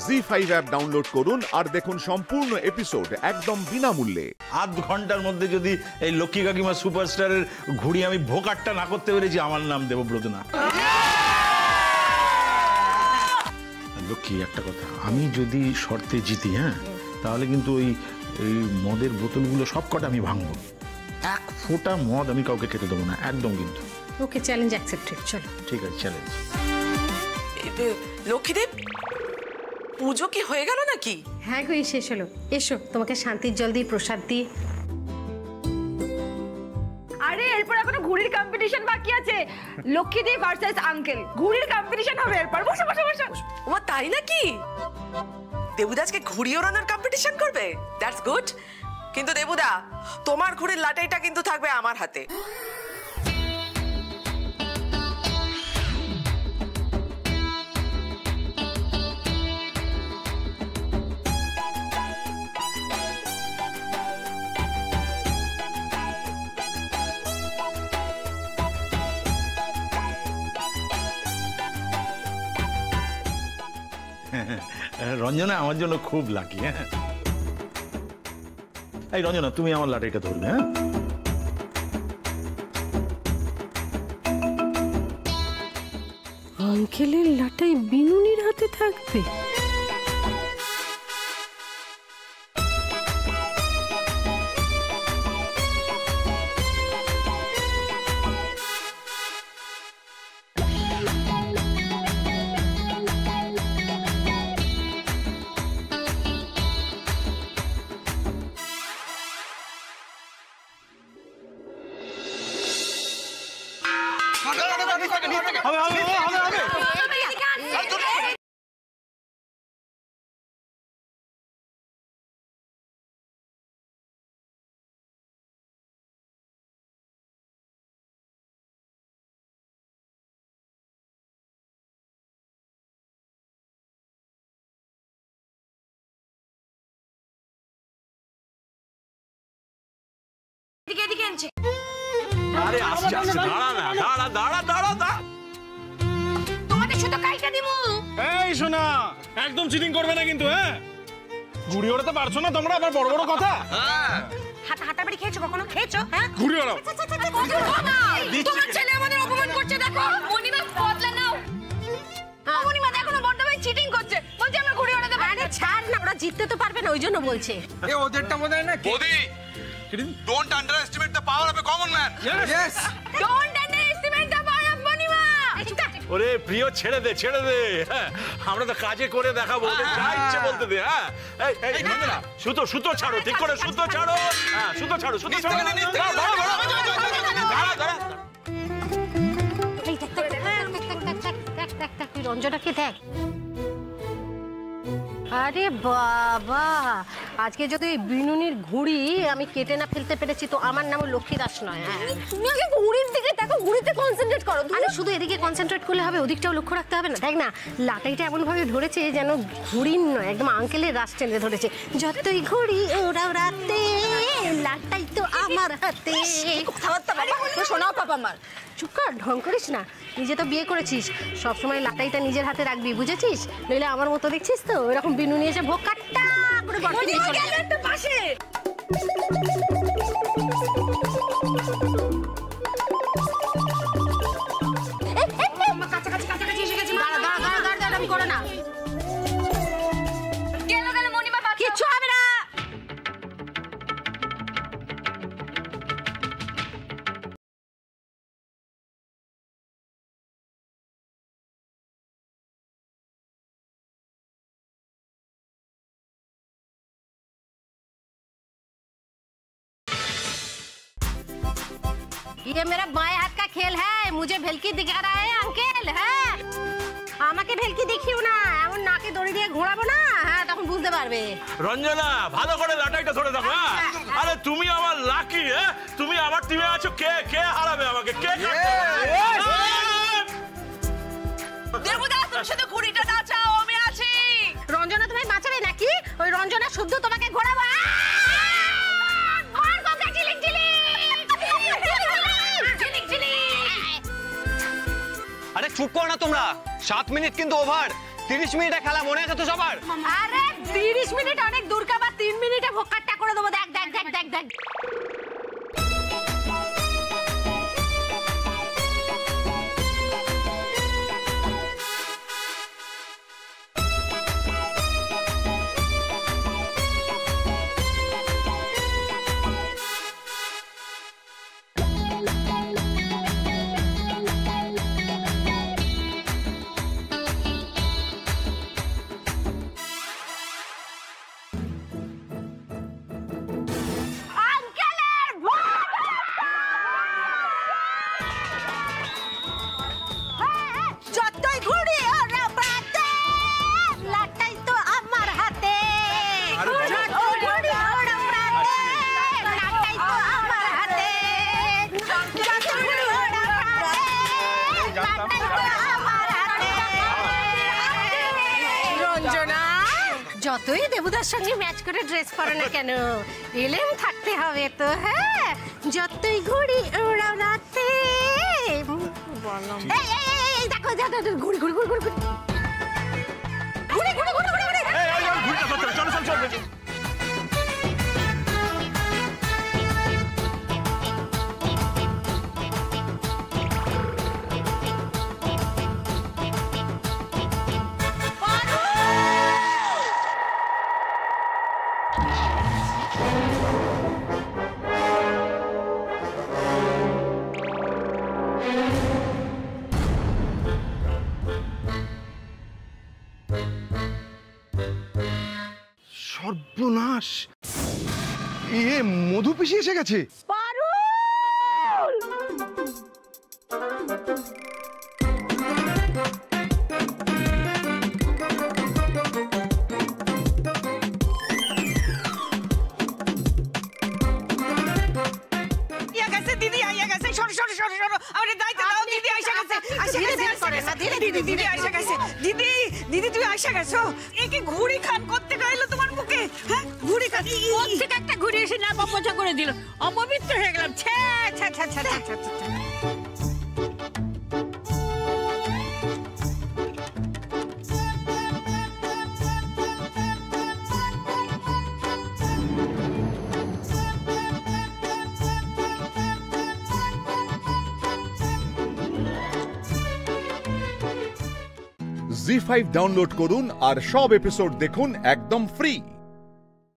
ZEE5 app download করুন আর দেখুন সম্পূর্ণ এপিসোড একদম বিনামূল্যে। আধ ঘন্টার মধ্যে যদি এই লক্ষ্মী কাকিমা সুপারস্টারের ঘুড়ি আমি ভোকাটটা না করতে পেরেছি, আমার নাম দেবব্রত না। লক্ষ্মী, একটা কথা, আমি যদি শর্তে জিতি, হ্যাঁ, তাহলে কিন্তু ওই মদের বোতলগুলো সব কটা আমি ভাঙবো। এক ফোঁটা মদ আমি কাউকে খেতে দেবো না, একদম। কিন্তু ওকে, চ্যালেঞ্জ অ্যাকসেপ্টেড। চলো, ঠিক আছে, চ্যালেঞ্জ। লক্ষ্মীদেব, পুজো কি হয়ে গেল নাকি? হ্যাঁ গো, শেষ হলো। এসো, তোমাকে শান্তির জল দিই, প্রসাদ দিই। আরে এরপর এখনো ঘুড়ির কম্পিটিশন বাকি আছে। লক্ষ্মীদেব ভার্সেস আঙ্কেল, ঘুড়ির কম্পিটিশন হবে এরপর। বসো বসো বসো। ওমা, তাই নাকি? দেবুদা আজকে ঘুড়ি ওড়ানোর কম্পিটিশন করবে? That's good. কিন্তু দেবুদা, তোমার ঘুড়ির লাটাইটা কিন্তু থাকবে আমার হাতে। রঞ্জনা আমার জন্য খুব লাকি। হ্যাঁ, এই রঞ্জনা, তুমি আমার লাটাইটা ধরবে। হ্যাঁ, আঙ্কেলের লাটাই বিনুনির হাতে থাকবে? আরে আস্তে আস্তে, দাঁড়া না, দাঁড়া দাঁড়া দাঁড়া দাঁড়া। তোমাদের শুধু কাইটা দিমু। এই শোনা, একদম চিটিং করবে না কিন্তু। হ্যাঁ, ঘুড়ি ওড়াতে পারছো না তোমরা, আবার বড় বড় কথা। হাতাবাড়ি খেয়েছো কখনো? খেয়েছো? হ্যাঁ, ঘুড়ি ওড়াও। তোমার ছেলে আমাদের অপমান করছে, দেখো। মনিমা, বদলা নাও। মনিমা দেখো না, বড় ভাই চিটিং করছে, বলছে আমরা ঘুড়ি ওড়াতে পারি। আরে ছাড় না, ওরা জিততে তো পারবে না, ওই জন্য বলছে। এ ওদেরটা মনে হয় না। বৌদি, don't underestimate the power of a common man. Yes. Don't underestimate the power of Monima. ওরে প্রিয়, ছেড়ে দে, ছেড়ে দে। হ্যাঁ, আমরা তো কাজে করে দেখাবো, যা ইচ্ছে বলতে দে। হ্যাঁ, এই রঞ্জনা, সুতো সুতো ছাড়ো, ঠিক করে সুতো ছাড়ো। হ্যাঁ, সুতো ছাড়ো, সুতো ছাড়ো। রঞ্জনাকে দেখ। আরে বাবা, আজকে যদি বিনুনির ঘুড়ি আমি কেটে না ফেলতে পেরেছি তো আমার নাম লক্ষ্মী দাস নয়। তুমি আগে ঘুড়ির দিকে দেখো, ঘুড়িতে কনসেন্ট্রেট করো। আরে শুধু এদিকে কনসেন্ট্রেট করলে হবে, ওদিকটাও লক্ষ্য রাখতে হবে না? দেখ না, লাটাইটা এমন ভাবে ধরেছে যেন ঘুড়ির নয়, একদম আঙ্কেলের রাশ টেনে ধরেছে। যতই ঘুড়ি ওরা রাতে, লাটাই তো আমার হাতে। কথাবার্তা বাবা, শোনাও পাপা আমার। চুপ কর, ঢং করিস না। নিজে তো বিয়ে করেছিস, সবসময় লাটাইটা নিজের হাতে রাখবি, বুঝেছিস? নইলে আমার মতো দেখছিস তো এরকম বিনুনি এসে ভোগ কাটটা করে গর্তে নিয়ে চলে যাবে। একটা পাশে কাছাকাছি এসে গেছি। দাঁড়া, আমি করে না। গেল মনিমা, কিচ্ছু হবে না। ये मेरा बाएं हाथ का खेल है, मुझे भेलकी दिखा रहा है अंकल। হ্যাঁ, আমাকে ভেলকি দেখিও না, এমন নাকে দড়ি দিয়ে ঘোরাবো না, হ্যাঁ তখন বুঝতে পারবে। রঞ্জনা, ভালো করে লাটাইটা ধরে দেখো। হ্যাঁ, আরে তুমি আমার লাকি। হ্যাঁ, তুমি আমার টিমে আছো। কে কে হারাবে আমাকে? কে? দেবুদা, তুমি শুধু ঘুড়িটা নাচাও, আমি আছি। রঞ্জনা তোমায় বাঁচাবে নাকি? ওই রঞ্জনা শুদ্ধ তোমাকে ঘোরাবো। আরে চুপ করো না তোমরা, 7 মিনিট কিন্তু ওভার। 30 মিনিটে খেলা মনে আছে তো সবার? আরে 30 মিনিট অনেক দূর কা, বা 3 মিনিটে ভোকারটা করে দেবো। দেখ দেখ দেখ দেখ দেখ। যতই দেবুদার সঙ্গে ম্যাচ করে ড্রেস পরে না কেন, এলেম থাকতে হবে তো। হ্যাঁ, যতই ঘুড়ি ওড়াও রাতে। এই দেখো ঘুড়ি ঘুড়ি ঘুড়ি ঘুড়ি ঘুড়ি ঘুড়ি ঘুড়ি ঘুড়ি ঘুড়ি। চলো চলো চলো। সর্বনাশ, এ মধু পিসি এসে গেছে। দিদি আইয়া গেছে। সরো সরো সরো সরো, আমারে দাইতে দাও। দিদি আইসা গেছে। দিদি আইসা গেছে। দিদি দিদি তুই আইসা গেছো? এ কি ঘুড়ি খান করতে গেলো তোমার মুখে? হ্যাঁ, ঘুড়ি খান প্রত্যেক একটা ঘুড়ি এসে না পচা করে দিল। অপবিত্র হয়ে গেলাম। ছে ছে ছে ছে ছে ছে। জি5 ডাউনলোড করুন আর সব এপিসোড দেখুন একদম ফ্রি।